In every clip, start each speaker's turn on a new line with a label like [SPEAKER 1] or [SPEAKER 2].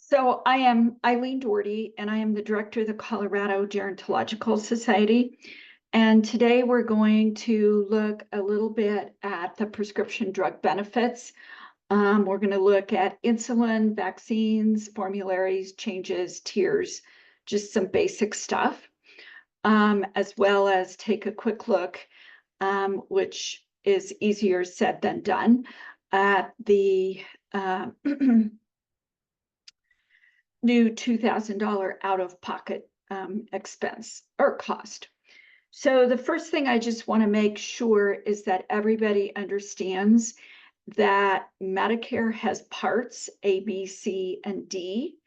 [SPEAKER 1] So I am Eileen Doherty, and I am the director of the Colorado Gerontological Society. And today we're going to look a little bit at the prescription drug benefits. We're going to look at insulin, vaccines, formularies, changes, tiers, just some basic stuff, as well as take a quick look, which is easier said than done, at the new $2,000 out-of-pocket expense or cost. So the first thing I just want to make sure is that everybody understands that Medicare has parts A, B, C, and D,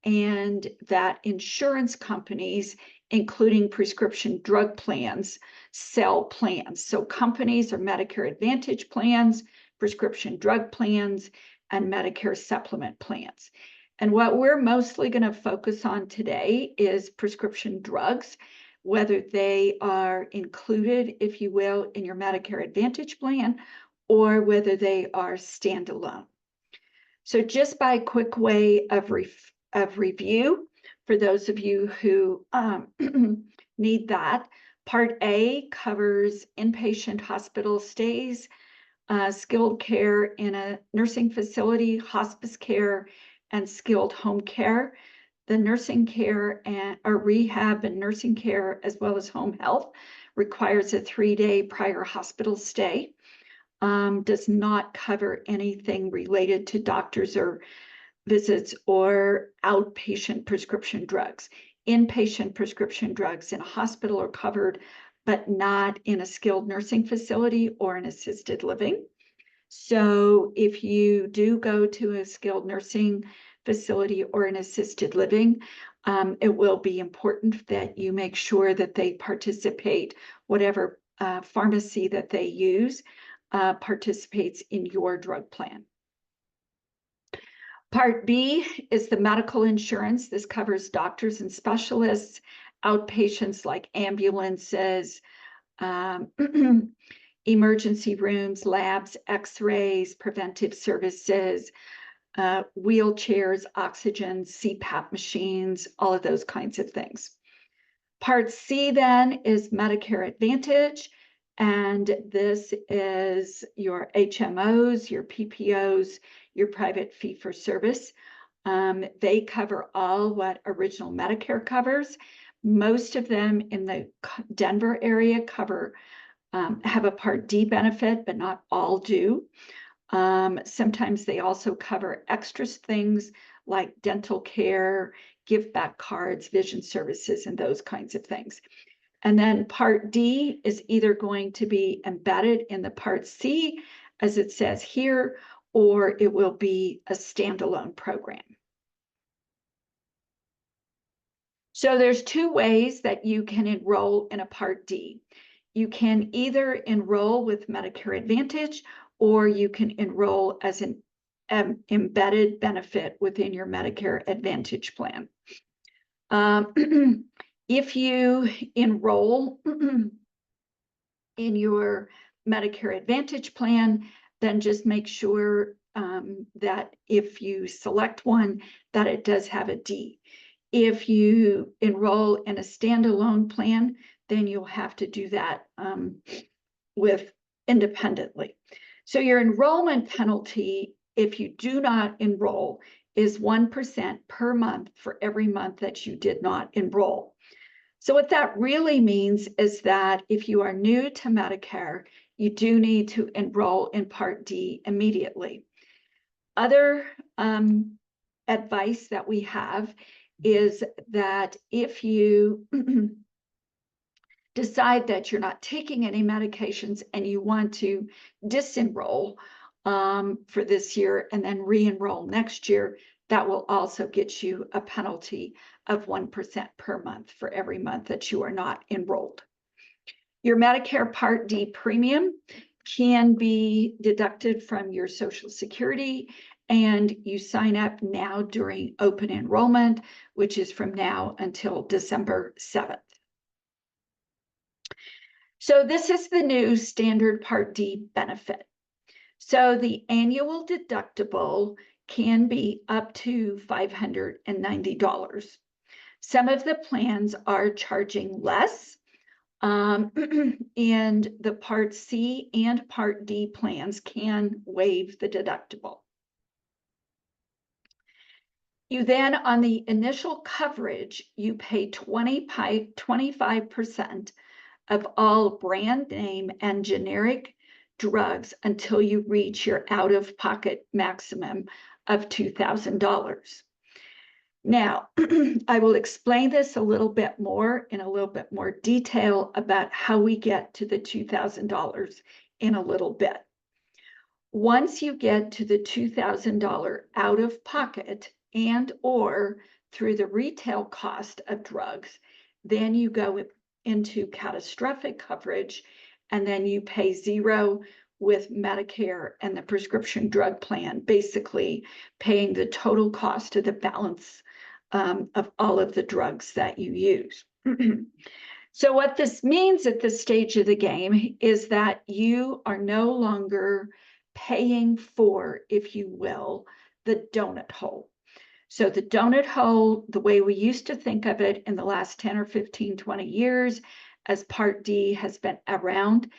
[SPEAKER 1] and that insurance companies, including prescription drug plans, sell plans. So companies are Medicare Advantage plans, prescription drug plans, and Medicare supplement plans. And what we're mostly going to focus on today is prescription drugs, whether they are included, if you will, in your Medicare Advantage plan, or whether they are standalone. So just by a quick way of review, for those of you who need that, Part A covers inpatient hospital stays, skilled care in a nursing facility, hospice care, and skilled home care. The nursing care or rehab and nursing care, as well as home health, requires a 3-day prior hospital stay. Does not cover anything related to doctors or visits or outpatient prescription drugs. Inpatient prescription drugs in a hospital are covered, but not in a skilled nursing facility or an assisted living. So if you do go to a skilled nursing facility or an assisted living, it will be important that you make sure that they participate, whatever pharmacy that they use participates in your drug plan. Part B is the medical insurance. This covers doctors and specialists, outpatients like ambulances, emergency rooms, labs, x-rays, preventive services, wheelchairs, oxygen, CPAP machines, all of those kinds of things. Part C then is Medicare Advantage, and this is your HMOs, your PPOs, your private fee-for-service. They cover all what original Medicare covers. Most of them in the Denver area cover have a Part D benefit, but not all do. Sometimes they also cover extra things like dental care, give back cards, vision services, and those kinds of things. And then Part D is either going to be embedded in the Part C, as it says here, or it will be a standalone program. So there's two ways that you can enroll in a Part D. You can either enroll with Medicare Advantage, or you can enroll as an embedded benefit within your Medicare Advantage plan. If you enroll in your Medicare Advantage plan, then just make sure that if you select one, that it does have a D. If you enroll in a standalone plan, then you'll have to do that with independently. So your enrollment penalty, if you do not enroll, is 1% per month for every month that you did not enroll. So what that really means is that if you are new to Medicare, you do need to enroll in Part D immediately. Other advice that we have is that if you decide that you're not taking any medications and you want to disenroll for this year and then re-enroll next year, that will also get you a penalty of 1% per month for every month that you are not enrolled. Your Medicare Part D premium can be deducted from your Social Security, and you sign up now during open enrollment, which is from now until December 7th. So this is the new standard Part D benefit. So the annual deductible can be up to $590. Some of the plans are charging less, and the Part C and Part D plans can waive the deductible. You then, on the initial coverage, you pay 25% of all brand name and generic drugs until you reach your out-of-pocket maximum of $2,000. Now, I will explain this a little bit more in a little bit more detail about how we get to the $2,000 in a little bit. Once you get to the $2,000 out of pocket and or through the retail cost of drugs, then you go into catastrophic coverage, and then you pay zero with Medicare and the prescription drug plan, basically paying the total cost of the balance of all of the drugs that you use. So what this means at this stage of the game is that you are no longer paying for, if you will, the donut hole. So the donut hole, the way we used to think of it in the last 10 or 15, 20 years, as Part D has been around,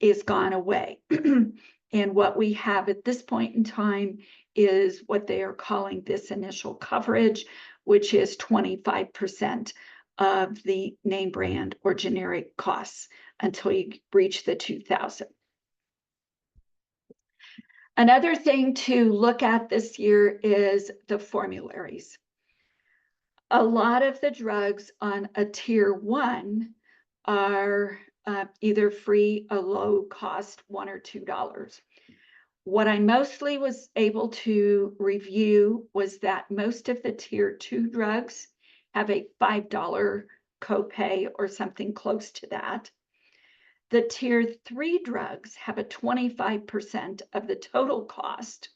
[SPEAKER 1] is gone away. And what we have at this point in time is what they are calling this initial coverage, which is 25% of the name brand or generic costs until you reach the 2,000. Another thing to look at this year is the formularies. A lot of the drugs on a tier 1 are either free, a low cost, $1 or $2. What I mostly was able to review was that most of the tier 2 drugs have a $5 copay or something close to that. The tier 3 drugs have a 25% of the total cost,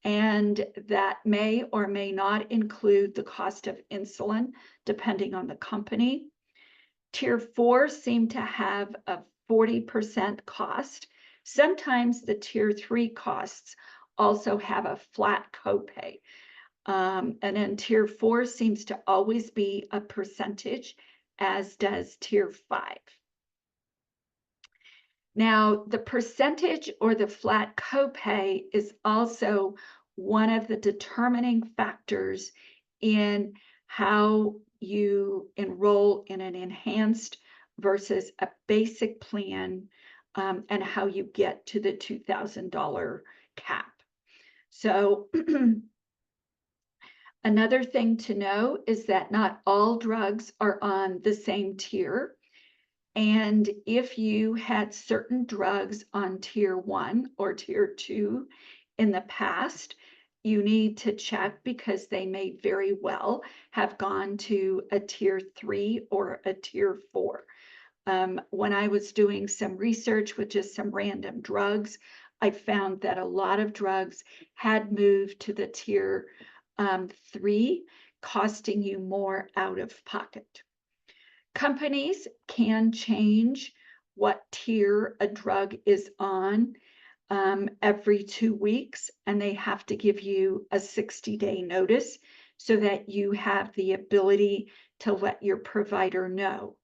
[SPEAKER 1] and that may or may not include the cost of insulin, depending on the company. Tier 4 seem to have a 40% cost. Sometimes the tier 3 costs also have a flat copay. And then tier 4 seems to always be a percentage, as does tier 5. Now, the percentage or the flat copay is also one of the determining factors in how you enroll in an enhanced versus a basic plan, and how you get to the $2,000 cap. So another thing to know is that not all drugs are on the same tier. And if you had certain drugs on tier 1 or tier 2 in the past, you need to check, because they may very well have gone to a tier 3 or a tier 4. When I was doing some research with just some random drugs, I found that a lot of drugs had moved to the tier 3, costing you more out of pocket. Companies can change what tier a drug is on every 2 weeks, and they have to give you a 60-day notice so that you have the ability to let your provider know.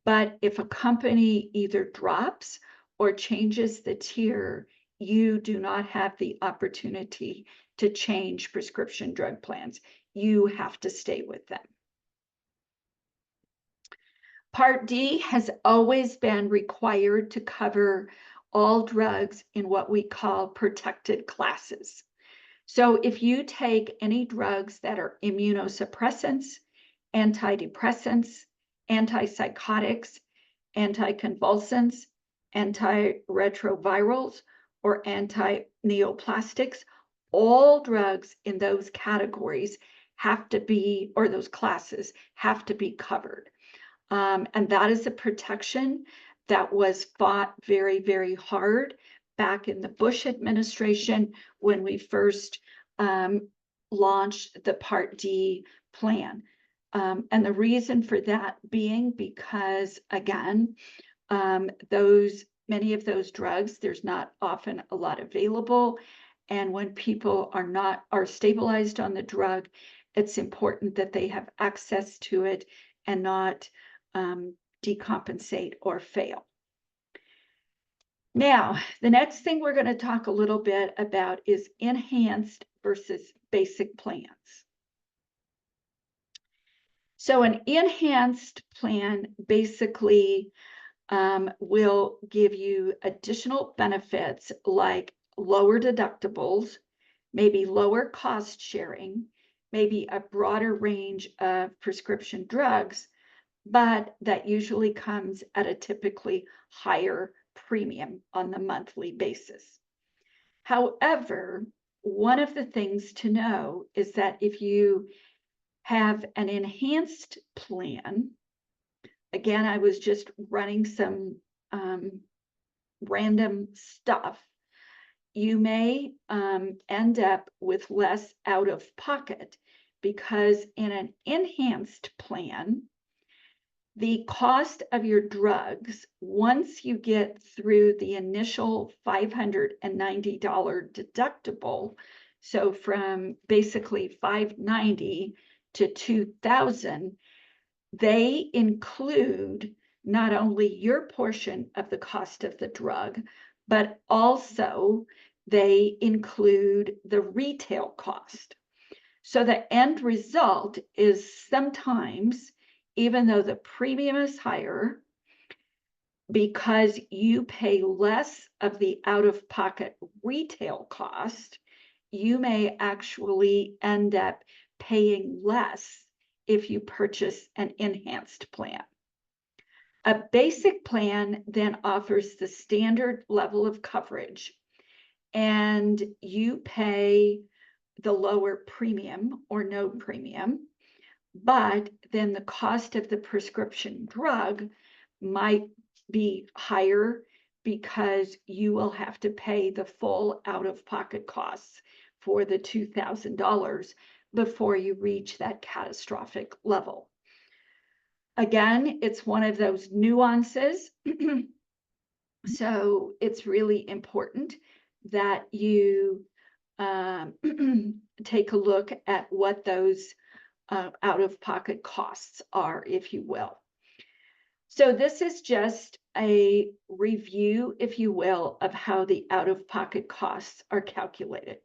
[SPEAKER 1] But if a company either drops or changes the tier, you do not have the opportunity to change prescription drug plans. You have to stay with them. Part D has always been required to cover all drugs in what we call protected classes. So if you take any drugs that are immunosuppressants, antidepressants, antipsychotics, anticonvulsants, antiretrovirals, or antineoplastics, all drugs in those categories have to be, or those classes have to be covered. And that is a protection that was fought very, very hard back in the Bush administration when we first launched the Part D plan. And the reason for that being because, again, many of those drugs, there's not often a lot available, And when people are stabilized on the drug, it's important that they have access to it and not decompensate or fail. Now, the next thing we're going to talk a little bit about is enhanced versus basic plans. So an enhanced plan basically will give you additional benefits like lower deductibles, maybe lower cost sharing, maybe a broader range of prescription drugs, but that usually comes at a typically higher premium on the monthly basis. However, one of the things to know is that if you have an enhanced plan, again, I was just running some random stuff, you may end up with less out of pocket because in an enhanced plan, the cost of your drugs, once you get through the initial $590 deductible, so from basically $590 to $2,000, they include not only your portion of the cost of the drug, but also they include the retail cost. So the end result is sometimes, even though the premium is higher, because you pay less of the out-of-pocket retail cost, you may actually end up paying less if you purchase an enhanced plan. A basic plan then offers the standard level of coverage, and you pay the lower premium or no premium, but then the cost of the prescription drug might be higher because you will have to pay the full out-of-pocket costs for the $2,000 before you reach that catastrophic level. Again, it's one of those nuances. So it's really important that you take a look at what those out-of-pocket costs are, if you will. So this is just a review, if you will, of how the out-of-pocket costs are calculated.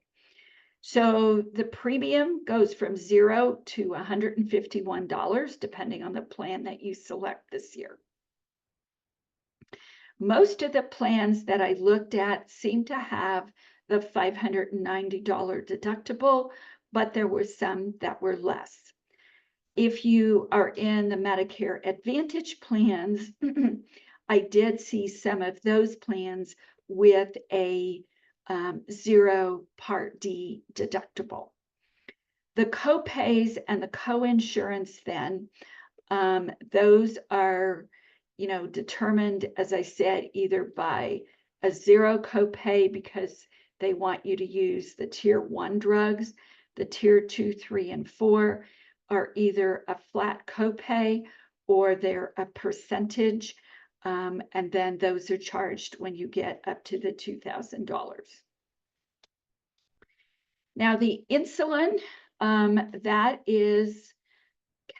[SPEAKER 1] So the premium goes from $0 to $151, depending on the plan that you select this year. Most of the plans that I looked at seem to have the $590 deductible, but there were some that were less. If you are in the Medicare Advantage plans, I did see some of those plans with a $0 Part D deductible. The copays and the coinsurance then, those are, determined, as I said, either by a $0 copay because they want you to use the tier 1 drugs. The tier 2, 3, and 4 are either a flat copay or they're a percentage, and then those are charged when you get up to the $2,000. Now the insulin, that is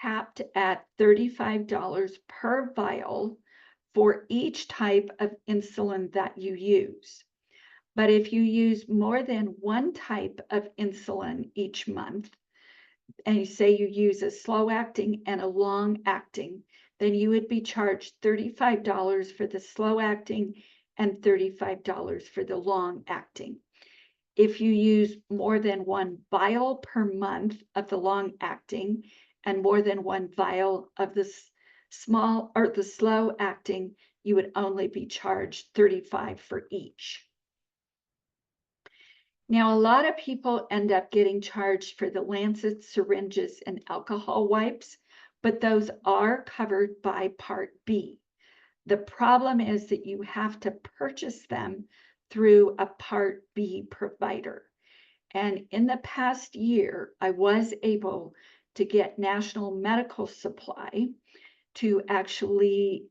[SPEAKER 1] capped at $35 per vial for each type of insulin that you use. But if you use more than one type of insulin each month, and you say you use a slow acting and a long acting, then you would be charged $35 for the slow acting and $35 for the long acting. If you use more than one vial per month of the long acting and more than one vial of the small or the slow acting, you would only be charged $35 for each. Now, a lot of people end up getting charged for the lancets, syringes, and alcohol wipes, but those are covered by Part B. The problem is that you have to purchase them through a Part B provider. And in the past year, I was able to get National Medical Supply to actually,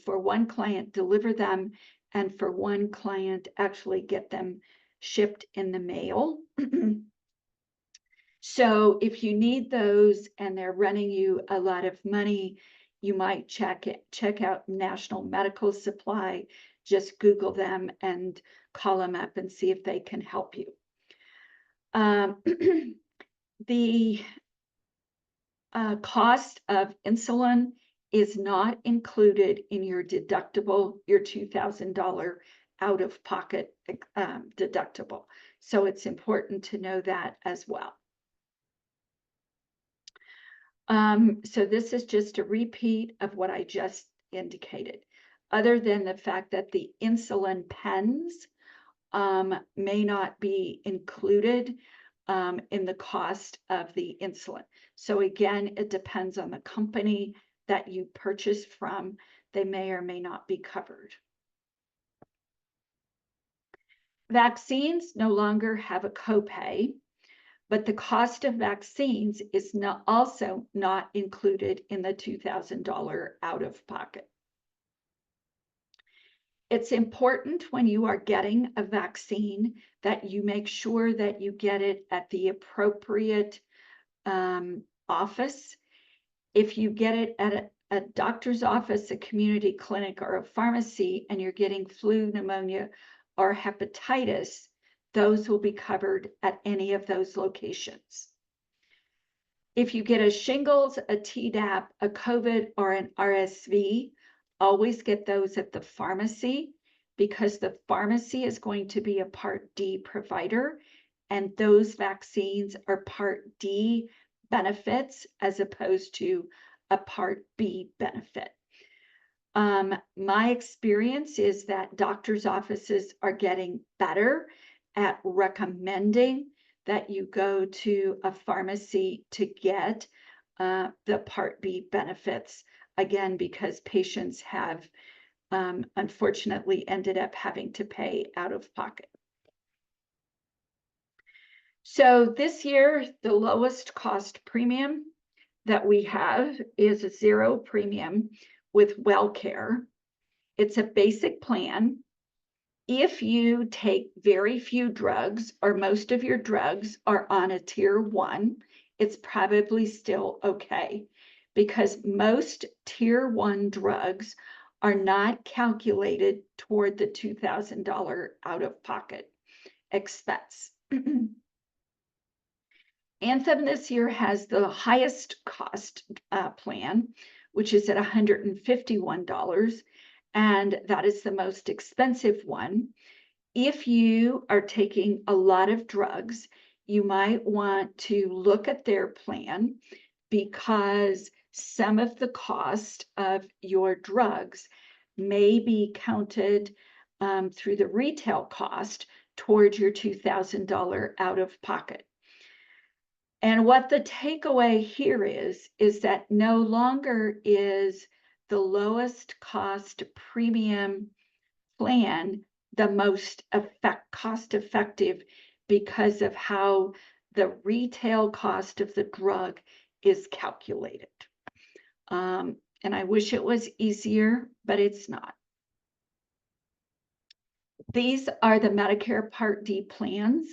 [SPEAKER 1] for one client, deliver them, and for one client, actually get them shipped in the mail. So if you need those and they're running you a lot of money, you might check out National Medical Supply. Just Google them and call them up and see if they can help you. The cost of insulin is not included in your deductible, your $2,000 out-of-pocket deductible. So it's important to know that as well. So this is just a repeat of what I just indicated, other than the fact that the insulin pens may not be included in the cost of the insulin. So again, it depends on the company that you purchase from. They may or may not be covered. Vaccines no longer have a copay, but the cost of vaccines is also not included in the $2,000 out-of-pocket. It's important when you are getting a vaccine that you make sure that you get it at the appropriate office. If you get it at a doctor's office, a community clinic, or a pharmacy, and you're getting flu, pneumonia, or hepatitis, those will be covered at any of those locations. If you get a shingles, a Tdap, a COVID, or an RSV, always get those at the pharmacy, because the pharmacy is going to be a Part D provider, and those vaccines are Part D benefits as opposed to a Part B benefit. My experience is that doctors' offices are getting better at recommending that you go to a pharmacy to get the Part B benefits, again, because patients have unfortunately ended up having to pay out of pocket. So this year, the lowest cost premium that we have is a 0 premium with WellCare. It's a basic plan. If you take very few drugs, or most of your drugs are on a tier 1, it's probably still okay, because most tier 1 drugs are not calculated toward the $2,000 out-of-pocket expense. Anthem this year has the highest cost plan, which is at $151, and that is the most expensive one. If you are taking a lot of drugs, you might want to look at their plan, because some of the cost of your drugs may be counted through the retail cost towards your $2,000 out of pocket. And what the takeaway here is that no longer is the lowest cost premium plan the most cost effective, because of how the retail cost of the drug is calculated. And I wish it was easier, but it's not. These are the Medicare Part D plans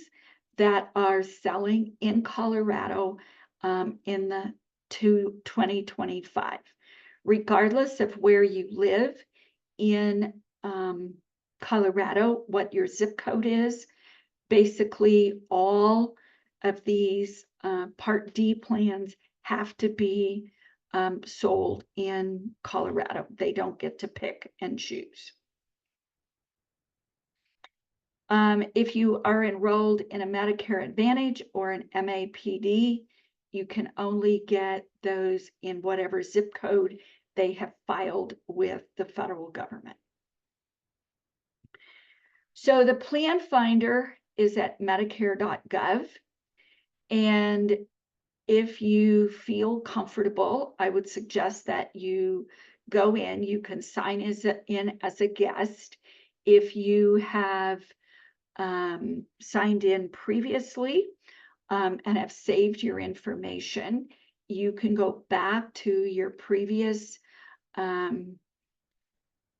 [SPEAKER 1] that are selling in Colorado in the 2025. Regardless of where you live in Colorado, what your zip code is, basically all of these Part D plans have to be sold in Colorado. They don't get to pick and choose. If you are enrolled in a Medicare Advantage or an MAPD, you can only get those in whatever zip code they have filed with the federal government. So the plan finder is at medicare.gov. And if you feel comfortable, I would suggest that you go in. You can sign in as a guest. If you have signed in previously and have saved your information, you can go back to your previous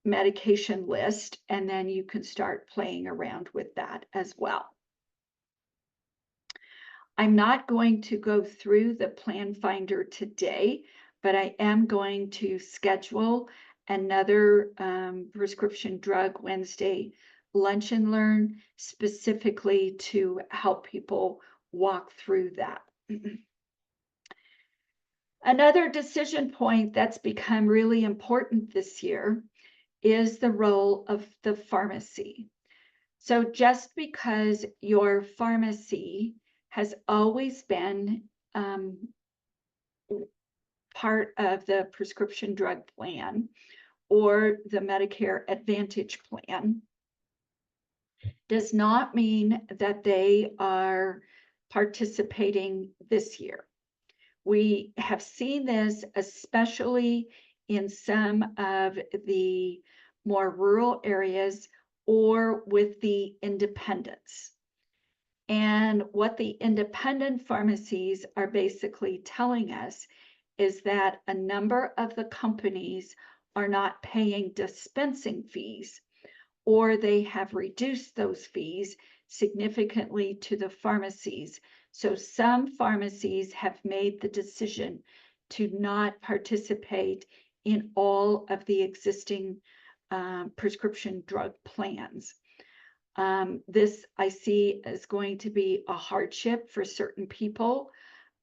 [SPEAKER 1] medication list, and then you can start playing around with that as well. I'm not going to go through the plan finder today, but I am going to schedule another prescription drug Wednesday lunch and learn specifically to help people walk through that. Another decision point that's become really important this year is the role of the pharmacy. So just because your pharmacy has always been part of the prescription drug plan or the Medicare Advantage plan does not mean that they are participating this year. We have seen this especially in some of the more rural areas or with the independents. And what the independent pharmacies are basically telling us is that a number of the companies are not paying dispensing fees, or they have reduced those fees significantly to the pharmacies. So some pharmacies have made the decision to not participate in all of the existing prescription drug plans. This I see as going to be a hardship for certain people.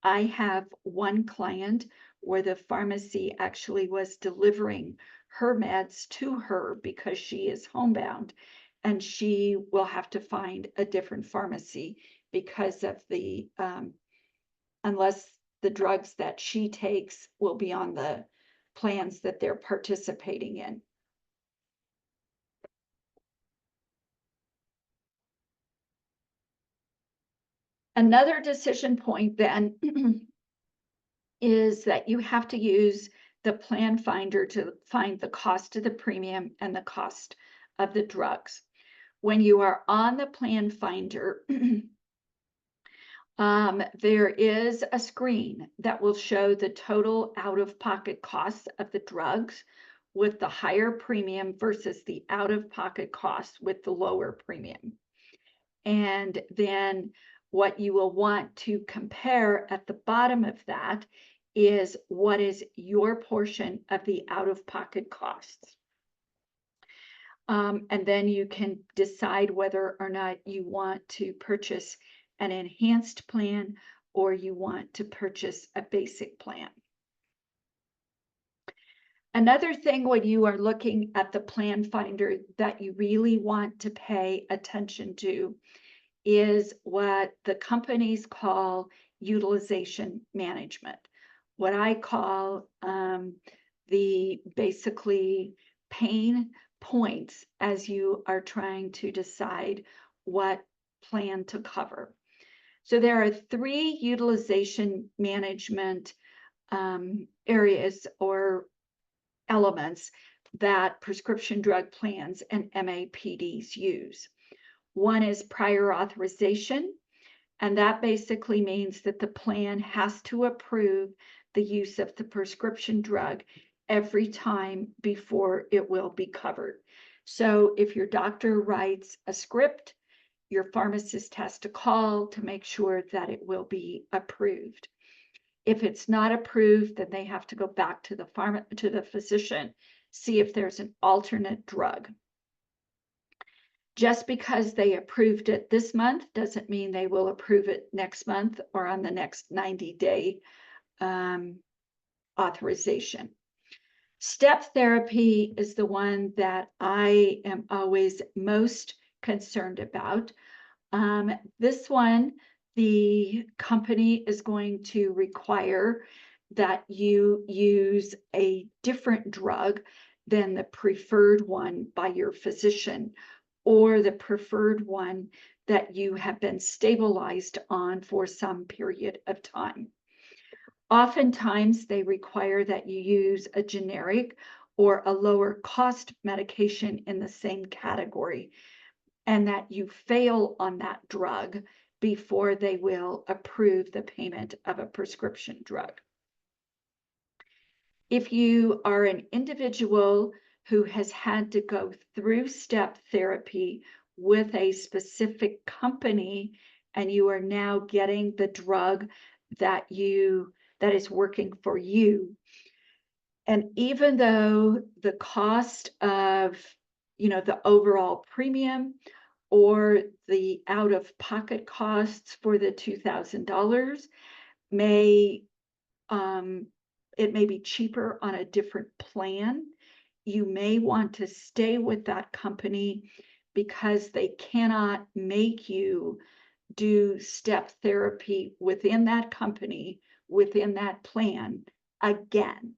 [SPEAKER 1] I have one client where the pharmacy actually was delivering her meds to her because she is homebound, and she will have to find a different pharmacy because of the, unless the drugs that she takes will be on the plans that they're participating in. Another decision point then is that you have to use the plan finder to find the cost of the premium and the cost of the drugs. When you are on the plan finder, there is a screen that will show the total out-of-pocket costs of the drugs with the higher premium versus the out-of-pocket costs with the lower premium. And then what you will want to compare at the bottom of that is what is your portion of the out-of-pocket costs. And then you can decide whether or not you want to purchase an enhanced plan or you want to purchase a basic plan. Another thing when you are looking at the plan finder that you really want to pay attention to is what the companies call utilization management. What I call the basically pain points as you are trying to decide what plan to cover. So there are 3 utilization management areas or elements that prescription drug plans and MAPDs use. One is prior authorization, and that basically means that the plan has to approve the use of the prescription drug every time before it will be covered. So if your doctor writes a script, your pharmacist has to call to make sure that it will be approved. If it's not approved, then they have to go back to the physician, see if there's an alternate drug. Just because they approved it this month doesn't mean they will approve it next month or on the next 90-day authorization. Step therapy is the one that I am always most concerned about. This one, the company is going to require that you use a different drug than the preferred one by your physician, or the preferred one that you have been stabilized on for some period of time. Oftentimes, they require that you use a generic or a lower cost medication in the same category, and that you fail on that drug before they will approve the payment of a prescription drug. If you are an individual who has had to go through step therapy with a specific company and you are now getting the drug that is working for you. And even though the cost of, the overall premium or the out-of-pocket costs for the $2,000 may, it may be cheaper on a different plan, you may want to stay with that company because they cannot make you do step therapy within that company, within that plan again.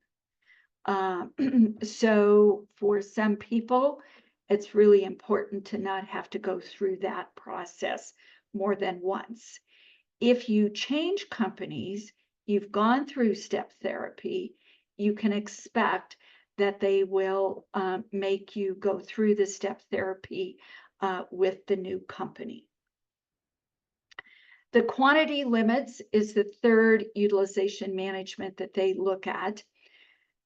[SPEAKER 1] So for some people, it's really important to not have to go through that process more than once. If you change companies, you've gone through step therapy, you can expect that they will make you go through the step therapy with the new company. The quantity limits is the third utilization management that they look at.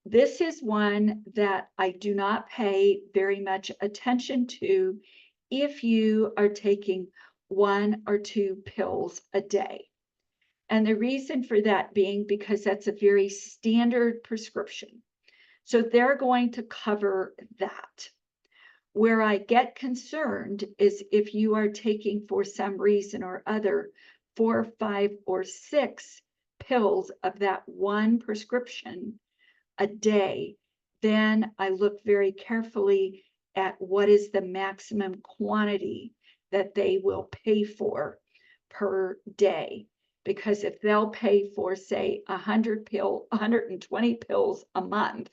[SPEAKER 1] This is one that I do not pay very much attention to if you are taking 1 or 2 pills a day. And the reason for that being because that's a very standard prescription. So they're going to cover that. Where I get concerned is if you are taking, for some reason or other, 4, 5, or 6 pills of that one prescription a day, then I look very carefully at what is the maximum quantity that they will pay for per day. Because if they'll pay for, say, 120 pills a month,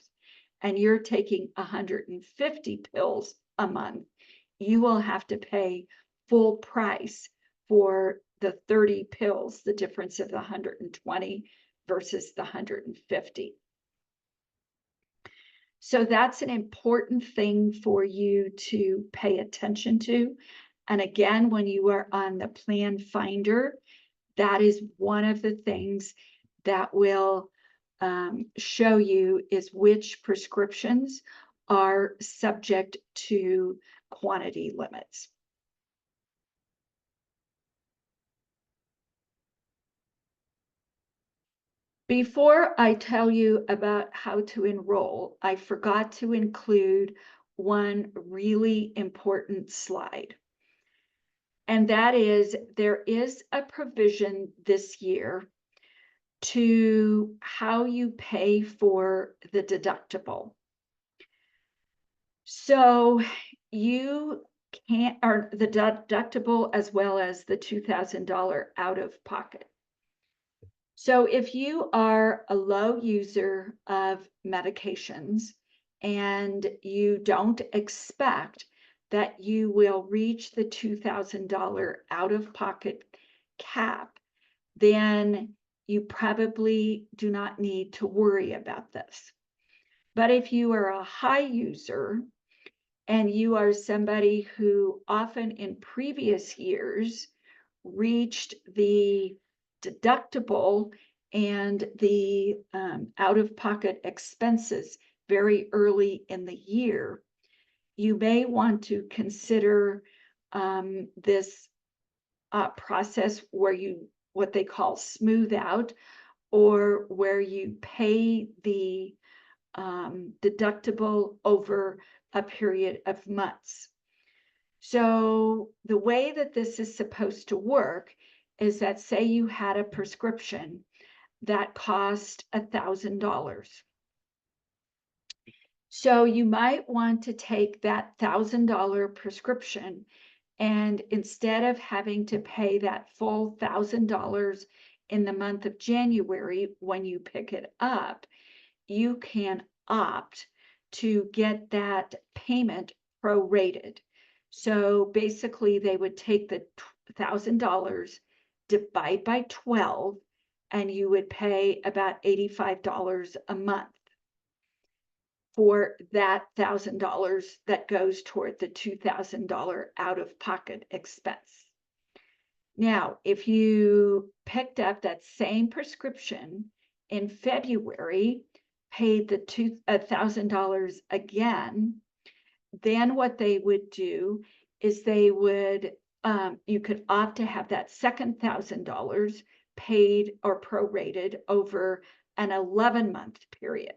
[SPEAKER 1] and you're taking 150 pills a month, you will have to pay full price for the 30 pills, the difference of the 120 versus the 150. So that's an important thing for you to pay attention to. And again, when you are on the plan finder, that is one of the things that will show you is which prescriptions are subject to quantity limits. Before I tell you about how to enroll, I forgot to include one really important slide. And that is, there is a provision this year to how you pay for the deductible. So you can't, or the deductible as well as the $2,000 out of pocket. So if you are a low user of medications and you don't expect that you will reach the $2,000 out-of-pocket cap, then you probably do not need to worry about this. But if you are a high user and you are somebody who often in previous years reached the deductible and the out-of-pocket expenses very early in the year, you may want to consider this process where you, what they call smooth out, or where you pay the deductible over a period of months. So the way that this is supposed to work is that, say you had a prescription that cost $1,000. So you might want to take that $1,000 prescription, and instead of having to pay that full $1,000 in the month of January when you pick it up, you can opt to get that payment prorated. So basically they would take the $1,000, divide by 12, and you would pay about $85 a month for that $1,000 that goes toward the $2,000 out-of-pocket expense. Now, if you picked up that same prescription in February, paid the $1,000 again, then what they would do is they would you could opt to have that second $1,000 paid or prorated over an 11-month period.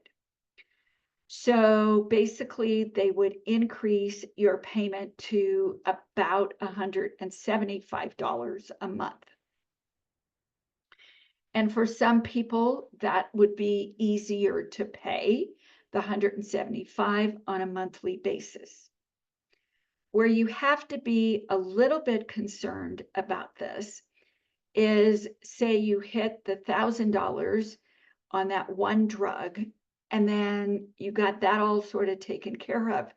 [SPEAKER 1] So basically, they would increase your payment to about $175 a month. And for some people, that would be easier to pay, the $175 on a monthly basis. Where you have to be a little bit concerned about this is, say you hit the $1,000 on that one drug, and then you got that all sort of taken care of,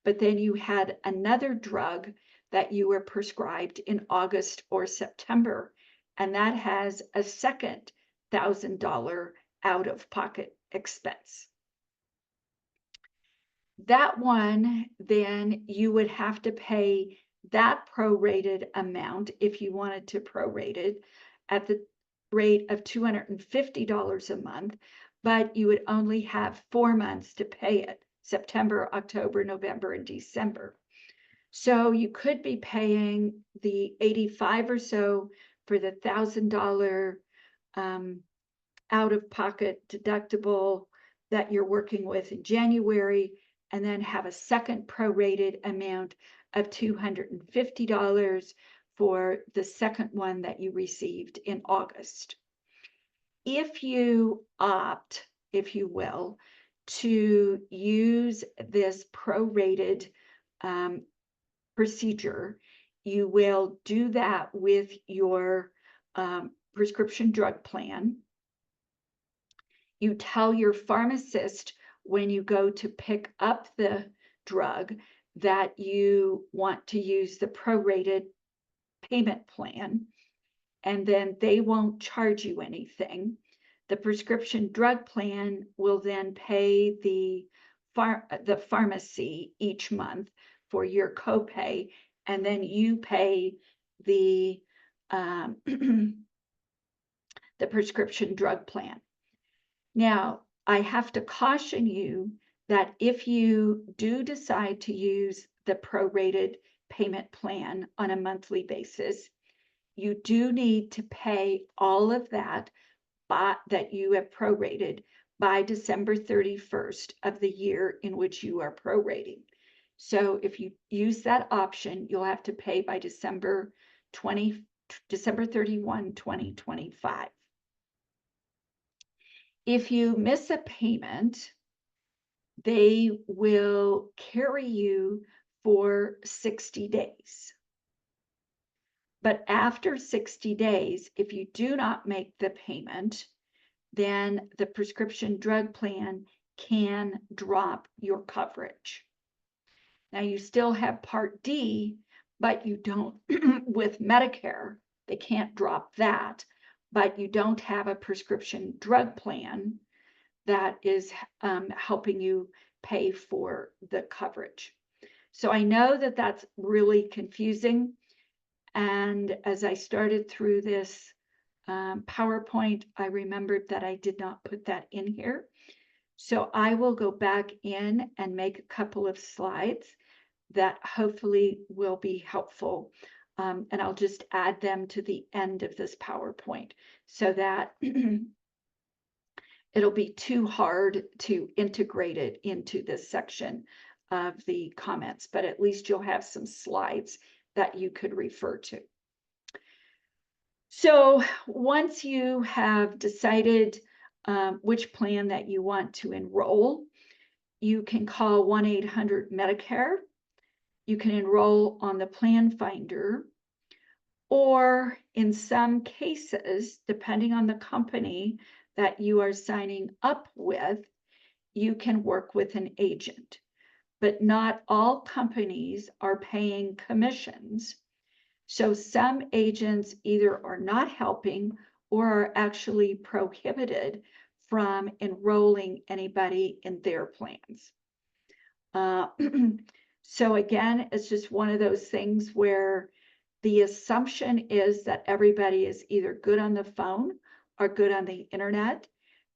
[SPEAKER 1] but then you had another drug that you were prescribed in August or September, and that has a second $1,000 out-of-pocket expense. That one, then you would have to pay that prorated amount if you wanted to prorate it at the rate of $250 a month, but you would only have 4 months to pay it: September, October, November, and December. So you could be paying the $85 or so for the $1,000 out-of-pocket deductible that you're working with in January, and then have a second prorated amount of $250 for the second one that you received in August. If you opt, if you will, to use this prorated procedure, you will do that with your prescription drug plan. You tell your pharmacist when you go to pick up the drug that you want to use the prorated payment plan, and then they won't charge you anything. The prescription drug plan will then pay the pharmacy each month for your copay, and then you pay the the prescription drug plan. Now, I have to caution you that if you do decide to use the prorated payment plan on a monthly basis, you do need to pay all of that that you have prorated by December 31st of the year in which you are prorating. So if you use that option, you'll have to pay by December 31, 2025. If you miss a payment, they will carry you for 60 days. But after 60 days, if you do not make the payment, then the prescription drug plan can drop your coverage. Now, you still have Part D, but you don't, with Medicare, they can't drop that, but you don't have a prescription drug plan that is helping you pay for the coverage. So I know that that's really confusing. And as I started through this PowerPoint, I remembered that I did not put that in here. So I will go back in and make a couple of slides that hopefully will be helpful. And I'll just add them to the end of this PowerPoint so that it'll be too hard to integrate it into this section of the comments, but at least you'll have some slides that you could refer to. So once you have decided which plan that you want to enroll, you can call 1-800-Medicare. You can enroll on the Plan Finder, or in some cases, depending on the company that you are signing up with, you can work with an agent. But not all companies are paying commissions. So some agents either are not helping or are actually prohibited from enrolling anybody in their plans. So again, it's just one of those things where the assumption is that everybody is either good on the phone or good on the internet.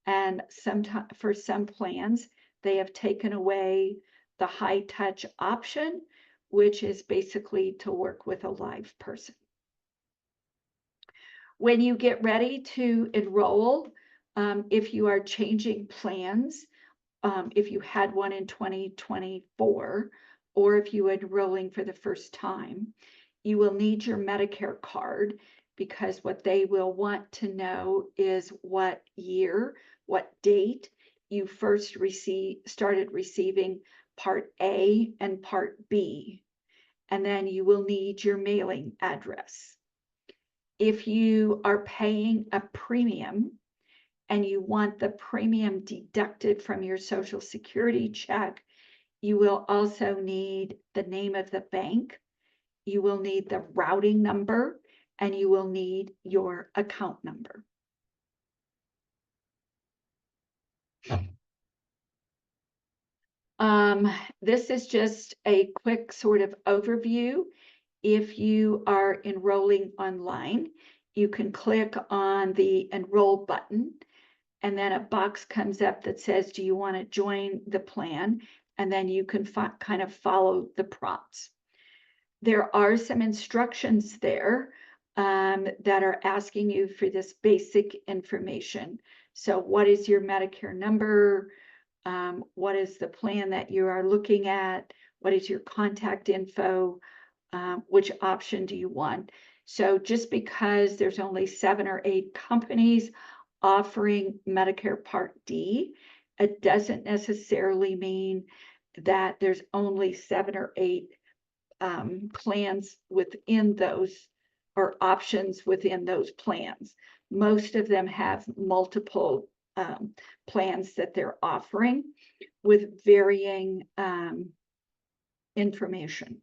[SPEAKER 1] And sometimes for some plans, they have taken away the high touch option, which is basically to work with a live person. When you get ready to enroll, if you are changing plans, if you had one in 2024, or if you are enrolling for the first time, you will need your Medicare card, because what they will want to know is what year, what date you first started receiving Part A and Part B. And then you will need your mailing address. If you are paying a premium and you want the premium deducted from your Social Security check, you will also need the name of the bank, you will need the routing number, and you will need your account number. This is just a quick sort of overview. If you are enrolling online, you can click on the enroll button, and then a box comes up that says, do you want to join the plan? And then you can kind of follow the prompts. There are some instructions there that are asking you for this basic information. So what is your Medicare number? What is the plan that you are looking at? What is your contact info? Which option do you want? So just because there's only 7 or 8 companies offering Medicare Part D, it doesn't necessarily mean that there's only 7 or 8 plans within those, or options within those plans. Most of them have multiple plans that they're offering with varying information.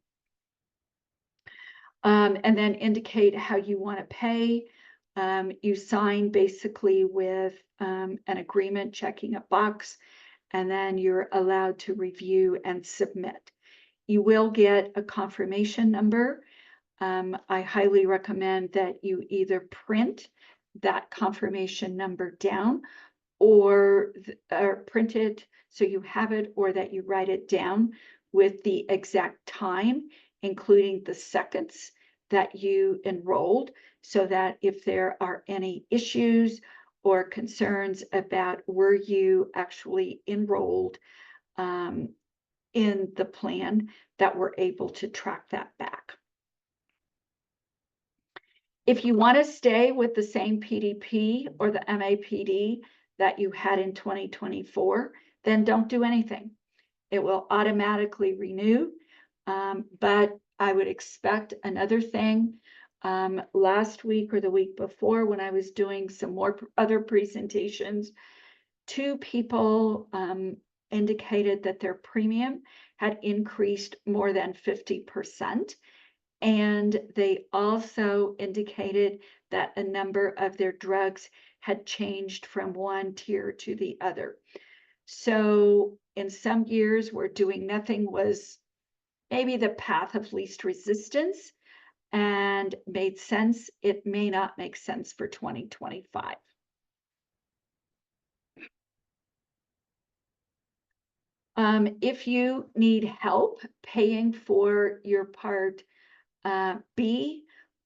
[SPEAKER 1] And then indicate how you want to pay. You sign basically with an agreement, checking a box, and then you're allowed to review and submit. You will get a confirmation number. I highly recommend that you either print that confirmation number down, or print it so you have it, or that you write it down with the exact time, including the seconds that you enrolled, so that if there are any issues or concerns about were you actually enrolled in the plan, that we're able to track that back. If you want to stay with the same PDP or the MAPD that you had in 2024, then don't do anything. It will automatically renew, but I would expect another thing. Last week or the week before, when I was doing some more other presentations, 2 people indicated that their premium had increased more than 50%. And they also indicated that a number of their drugs had changed from one tier to the other. So in some years where doing nothing was maybe the path of least resistance and made sense, it may not make sense for 2025. If you need help paying for your Part B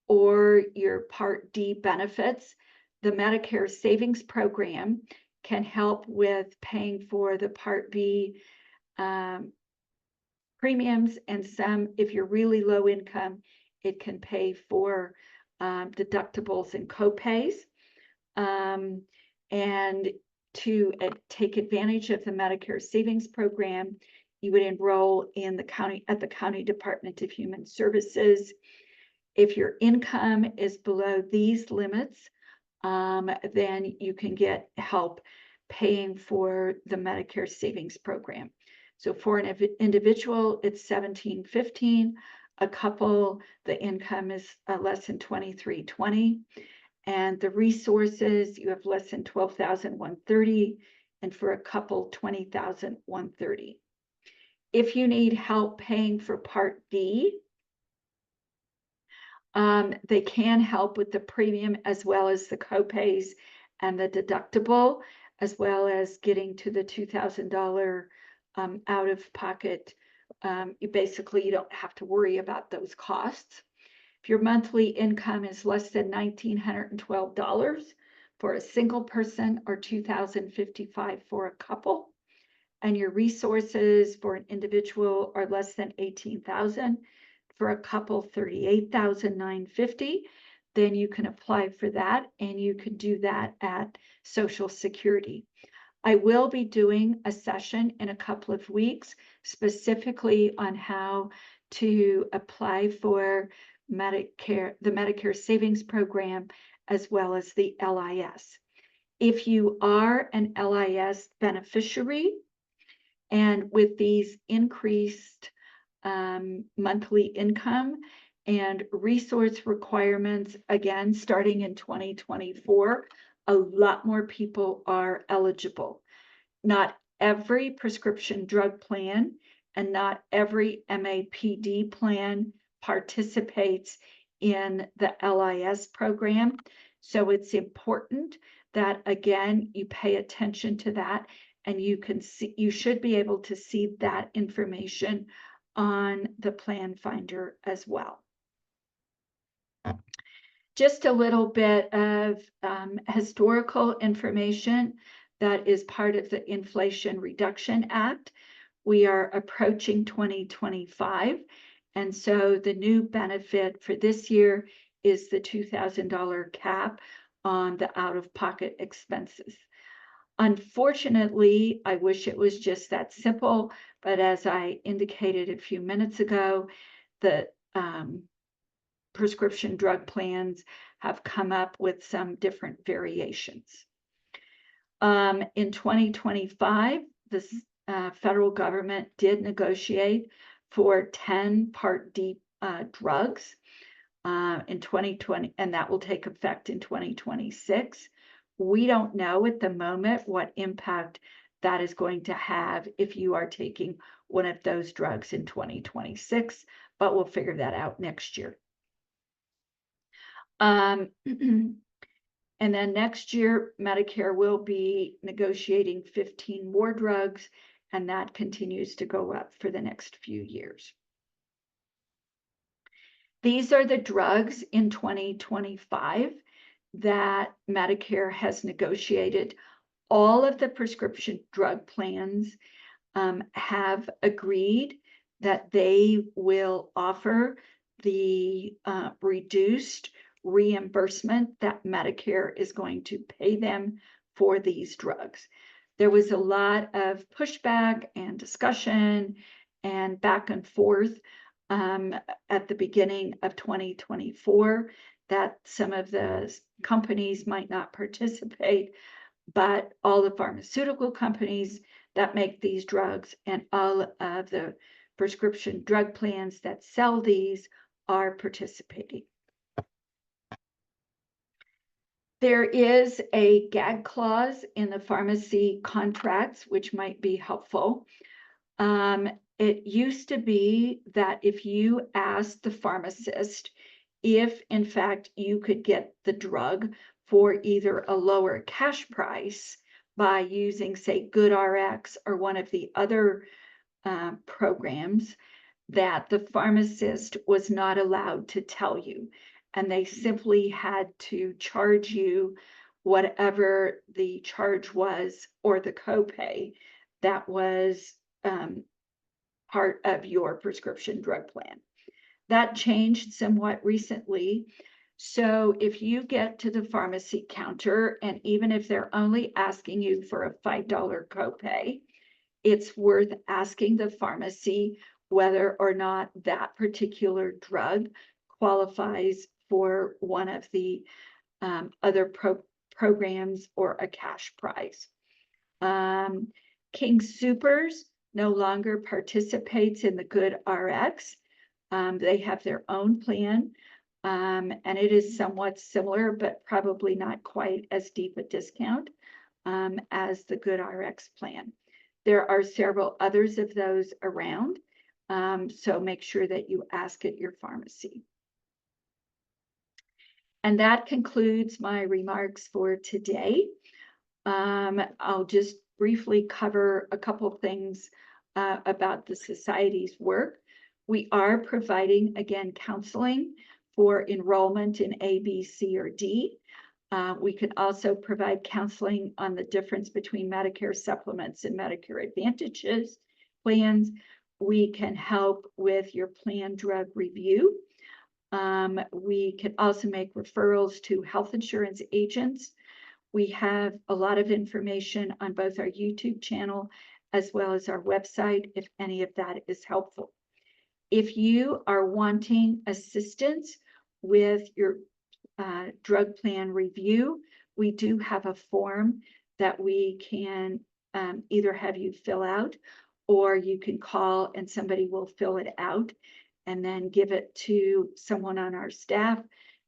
[SPEAKER 1] or your Part D benefits, the Medicare Savings Program can help with paying for the Part B premiums, and some, if you're really low income, it can pay for deductibles and copays. And to take advantage of the Medicare Savings Program, you would enroll in the county, at the County Department of Human Services. If your income is below these limits, then you can get help paying for the Medicare Savings Program. So for an individual, it's $1,715. A couple, the income is less than $2,320. And the resources, you have less than $12,130, and for a couple, $20,130. If you need help paying for Part D, they can help with the premium as well as the copays and the deductible, as well as getting to the $2,000 out-of-pocket you don't have to worry about those costs. If your monthly income is less than $1,912 for a single person or $2,055 for a couple, and your resources for an individual are less than $18,000, for a couple $38,950, then you can apply for that, and you can do that at Social Security. I will be doing a session in a couple of weeks specifically on how to apply for Medicare, the Medicare Savings Program, as well as the LIS. If you are an LIS beneficiary, and with these increased monthly income and resource requirements, again, starting in 2024, a lot more people are eligible. Not every prescription drug plan and not every MAPD plan participates in the LIS program. So it's important that, again, you pay attention to that, and you should be able to see that information on the Plan Finder as well. Just a little bit of historical information that is part of the Inflation Reduction Act. We are approaching 2025, and so the new benefit for this year is the $2,000 cap on the out-of-pocket expenses. Unfortunately, I wish it was just that simple, but as I indicated a few minutes ago, the prescription drug plans have come up with some different variations. In 2025, the federal government did negotiate for 10 Part D drugs in 2020, and that will take effect in 2026. We don't know at the moment what impact that is going to have if you are taking one of those drugs in 2026, but we'll figure that out next year. And then next year, Medicare will be negotiating 15 more drugs, and that continues to go up for the next few years. These are the drugs in 2025 that Medicare has negotiated. All of the prescription drug plans have agreed that they will offer the reduced reimbursement that Medicare is going to pay them for these drugs. There was a lot of pushback and discussion and back and forth at the beginning of 2024 that some of the companies might not participate, but all the pharmaceutical companies that make these drugs and all of the prescription drug plans that sell these are participating. There is a gag clause in the pharmacy contracts, which might be helpful. It used to be that if you asked the pharmacist if, in fact, you could get the drug for either a lower cash price by using, say, GoodRx or one of the other programs, that the pharmacist was not allowed to tell you, and they simply had to charge you whatever the charge was or the copay that was part of your prescription drug plan. That changed somewhat recently. So if you get to the pharmacy counter, and even if they're only asking you for a $5 copay, it's worth asking the pharmacy whether or not that particular drug qualifies for one of the other programs or a cash prize. King Supers no longer participates in the GoodRx. They have their own plan, and it is somewhat similar, but probably not quite as deep a discount as the GoodRx plan. There are several others of those around, so make sure that you ask at your pharmacy. And that concludes my remarks for today. I'll just briefly cover a couple things about the society's work. We are providing, again, counseling for enrollment in A, B, C, or D. We can also provide counseling on the difference between Medicare supplements and Medicare Advantages plans. We can help with your plan drug review. We can also make referrals to health insurance agents. We have a lot of information on both our YouTube channel as well as our website, if any of that is helpful. If you are wanting assistance with your drug plan review, we do have a form that we can either have you fill out, or you can call and somebody will fill it out and then give it to someone on our staff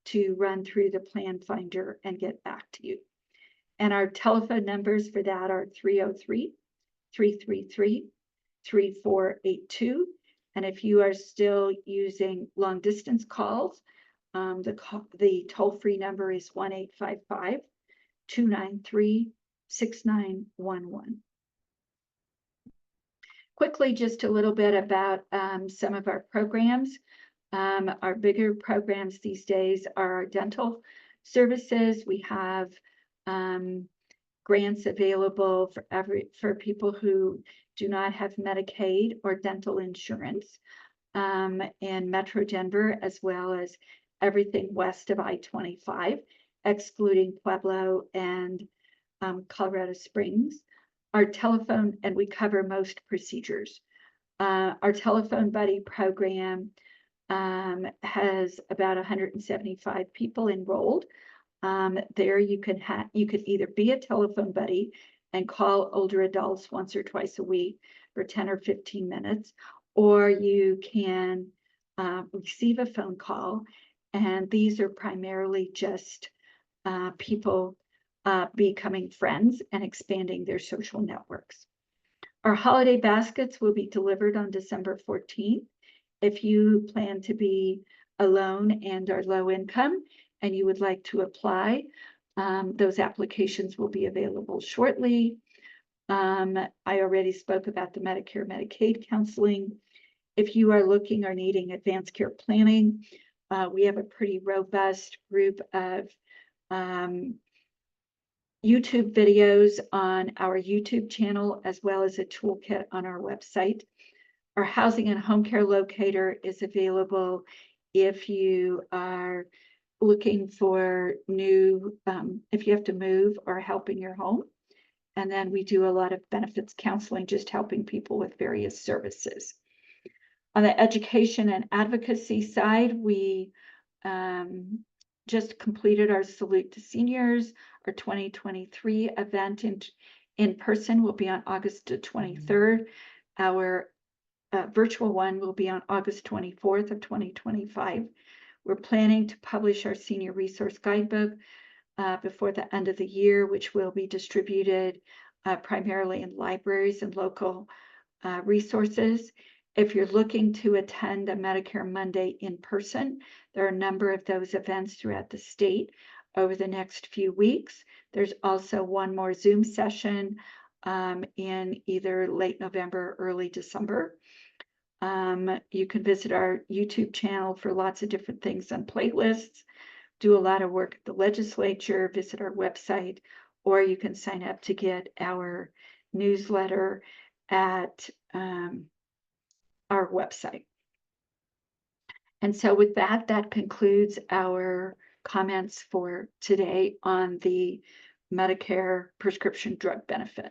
[SPEAKER 1] to run through the plan finder and get back to you. And our telephone numbers for that are 303-333-3482. And if you are still using long distance calls, the toll-free number is 1-855-293-6911. Quickly, just a little bit about some of our programs. Our bigger programs these days are our dental services. We have grants available for people who do not have Medicaid or dental insurance in Metro Denver, as well as everything west of I-25, excluding Pueblo and Colorado Springs. Our telephone, and we cover most procedures. Our Telephone Buddy program has about 175 people enrolled. There you could either be a telephone buddy and call older adults once or twice a week for 10 or 15 minutes, or you can receive a phone call, and these are primarily just people becoming friends and expanding their social networks. Our holiday baskets will be delivered on December 14th. If you plan to be alone and are low income and you would like to apply, those applications will be available shortly. I already spoke about the Medicare, Medicaid counseling. If you are looking or needing advanced care planning, we have a pretty robust group of YouTube videos on our YouTube channel, as well as a toolkit on our website. Our housing and home care locator is available if you are looking for new, if you have to move or help in your home. And then we do a lot of benefits counseling, just helping people with various services. On the education and advocacy side, we just completed our Salute to Seniors. Our 2023 event in person will be on August 23rd. Our virtual one will be on August 24th of 2025. We're planning to publish our senior resource guidebook before the end of the year, which will be distributed primarily in libraries and local resources. If you're looking to attend a Medicare Monday in person, there are a number of those events throughout the state over the next few weeks. There's also one more Zoom session in either late November or early December. You can visit our YouTube channel for lots of different things on playlists, do a lot of work at the legislature, visit our website, or you can sign up to get our newsletter at our website. And so with that, that concludes our comments for today on the Medicare prescription drug benefit.